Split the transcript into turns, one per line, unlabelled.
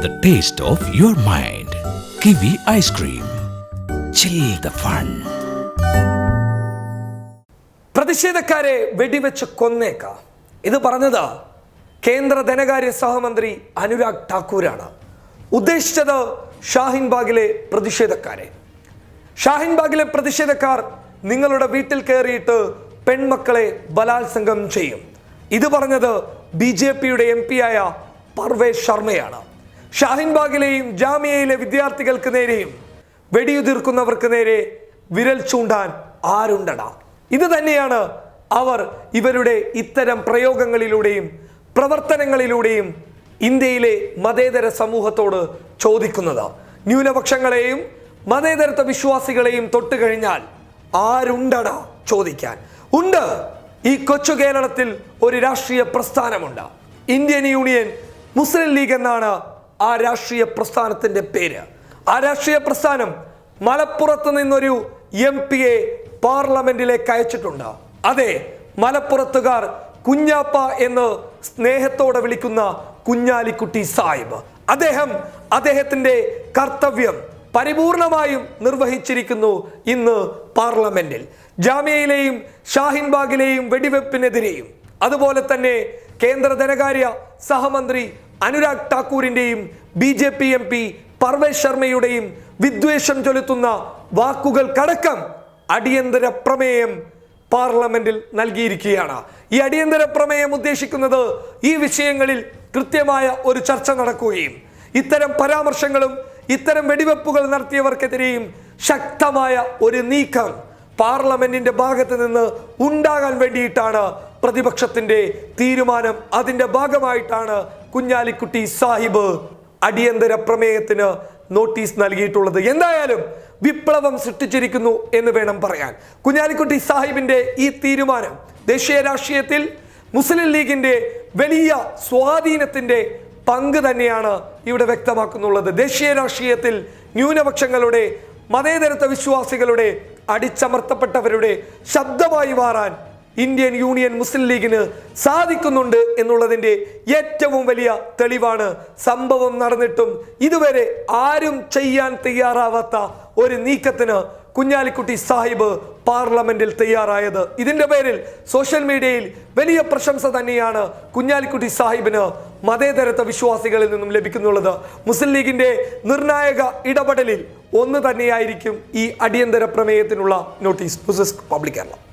The taste of your mind. Kiwi ice cream. Chill the fun.
പ്രതിഷേധക്കാരെ വെടിവെച്ച് കൊന്നേക്കാം. ഇത് പറഞ്ഞത് കേന്ദ്ര ധനകാര്യ സഹമന്ത്രി അനുരാഗ് ഠാക്കൂരാണ്. ഉദ്ദേശിച്ചത് ഷാഹിൻബാഗിലെ പ്രതിഷേധക്കാരെ. ഷാഹിൻബാഗിലെ പ്രതിഷേധക്കാർ നിങ്ങളുടെ വീട്ടിൽ കയറിയിട്ട് പെൺമക്കളെ ബലാത്സംഗം ചെയ്യും. ഇത് പറഞ്ഞത് BJPയുടെ MP ആയ പർവേസ് ശർമ്മയാണ്. ഷാഹിൻബാഗിലെയും ജാമിയയിലെ വിദ്യാർത്ഥികൾക്ക് നേരെയും വെടിയുതിർക്കുന്നവർക്ക് നേരെ വിരൽ ചൂണ്ടാൻ ആരുണ്ടടാ? ഇത് തന്നെയാണ് അവർ ഇവരുടെ ഇത്തരം പ്രയോഗങ്ങളിലൂടെയും പ്രവർത്തനങ്ങളിലൂടെയും ഇന്ത്യയിലെ മതേതര സമൂഹത്തോട് ചോദിക്കുന്നത്. ന്യൂനപക്ഷങ്ങളെയും മതേതരത്വ വിശ്വാസികളെയും തൊട്ട് കഴിഞ്ഞാൽ ആരുണ്ടടാ ചോദിക്കാൻ? ഉണ്ട്. ഈ കൊച്ചു കേരളത്തിൽ ഒരു രാഷ്ട്രീയ പ്രസ്ഥാനമുണ്ട്. ഇന്ത്യൻ യൂണിയൻ മുസ്ലിം ലീഗ് എന്നാണ് ആ രാഷ്ട്രീയ പ്രസ്ഥാനത്തിന്റെ പേര്. ആ രാഷ്ട്രീയ പ്രസ്ഥാനം മലപ്പുറത്ത് നിന്നൊരു MP-യെ പാർലമെന്റിലേക്ക് അയച്ചിട്ടുണ്ട്. അതെ, മലപ്പുറത്തുകാർ കുഞ്ഞാപ്പ എന്ന് സ്നേഹത്തോടെ വിളിക്കുന്ന കുഞ്ഞാലിക്കുട്ടി സാഹിബ്. അദ്ദേഹത്തിന്റെ കർത്തവ്യം പരിപൂർണമായും നിർവഹിച്ചിരിക്കുന്നു ഇന്ന് പാർലമെന്റിൽ. ജാമിയയിലെയും ഷാഹിൻബാഗിലെയും വെടിവെപ്പിനെതിരെയും അതുപോലെ തന്നെ കേന്ദ്ര ധനകാര്യ സഹമന്ത്രി അനുരാഗ് ഠാക്കൂറിന്റെയും BJP MP പർവേസ് ശർമ്മയുടെയും വിദ്വേഷം ചൊലുത്തുന്ന വാക്കുകൾക്കടക്കം അടിയന്തര പ്രമേയം പാർലമെന്റിൽ നൽകിയിരിക്കുകയാണ്. ഈ അടിയന്തര പ്രമേയം ഉദ്ദേശിക്കുന്നത് ഈ വിഷയങ്ങളിൽ കൃത്യമായ ഒരു ചർച്ച നടക്കുകയും ഇത്തരം പരാമർശങ്ങളും ഇത്തരം വെടിവെപ്പുകൾ നടത്തിയവർക്കെതിരെയും ശക്തമായ ഒരു നീക്കം പാർലമെന്റിന്റെ ഭാഗത്ത് നിന്ന് ഉണ്ടാകാൻ വേണ്ടിയിട്ടാണ് പ്രതിപക്ഷത്തിന്റെ തീരുമാനം. അതിന്റെ ഭാഗമായിട്ടാണ് കുഞ്ഞാലിക്കുട്ടി സാഹിബ് അടിയന്തര പ്രമേയത്തിന് നോട്ടീസ് നൽകിയിട്ടുള്ളത്. എന്തായാലും വിപ്ലവം സൃഷ്ടിച്ചിരിക്കുന്നു എന്ന് വേണം പറയാൻ. കുഞ്ഞാലിക്കുട്ടി സാഹിബിന്റെ ഈ തീരുമാനം ദേശീയ രാഷ്ട്രീയത്തിൽ മുസ്ലിം ലീഗിന്റെ വലിയ സ്വാധീനത്തിന്റെ പങ്ക് തന്നെയാണ് ഇവിടെ വ്യക്തമാക്കുന്നുള്ളത്. ദേശീയ രാഷ്ട്രീയത്തിൽ ന്യൂനപക്ഷങ്ങളുടെ മതേതരത്വ വിശ്വാസികളുടെ അടിച്ചമർത്തപ്പെട്ടവരുടെ ശബ്ദമായി മാറാൻ ഇന്ത്യൻ യൂണിയൻ മുസ്ലിം ലീഗിന് സാധിക്കുന്നുണ്ട് എന്നുള്ളതിന്റെ ഏറ്റവും വലിയ തെളിവാണ് സംഭവം നടന്നിട്ടും ഇതുവരെ ആരും ചെയ്യാൻ തയ്യാറാവാത്ത ഒരു നീക്കത്തിന് കുഞ്ഞാലിക്കുട്ടി സാഹിബ് പാർലമെന്റിൽ തയ്യാറായത്. ഇതിന്റെ പേരിൽ സോഷ്യൽ മീഡിയയിൽ വലിയ പ്രശംസ തന്നെയാണ് കുഞ്ഞാലിക്കുട്ടി സാഹിബിന് മതേതരത്വ വിശ്വാസികളിൽ നിന്നും ലഭിക്കുന്നുള്ളത്. മുസ്ലിം ലീഗിന്റെ നിർണായക ഇടപെടലിൽ ഒന്ന് തന്നെയായിരിക്കും ഈ അടിയന്തര പ്രമേയത്തിനുള്ള നോട്ടീസ്. പബ്ലിക് കേരള.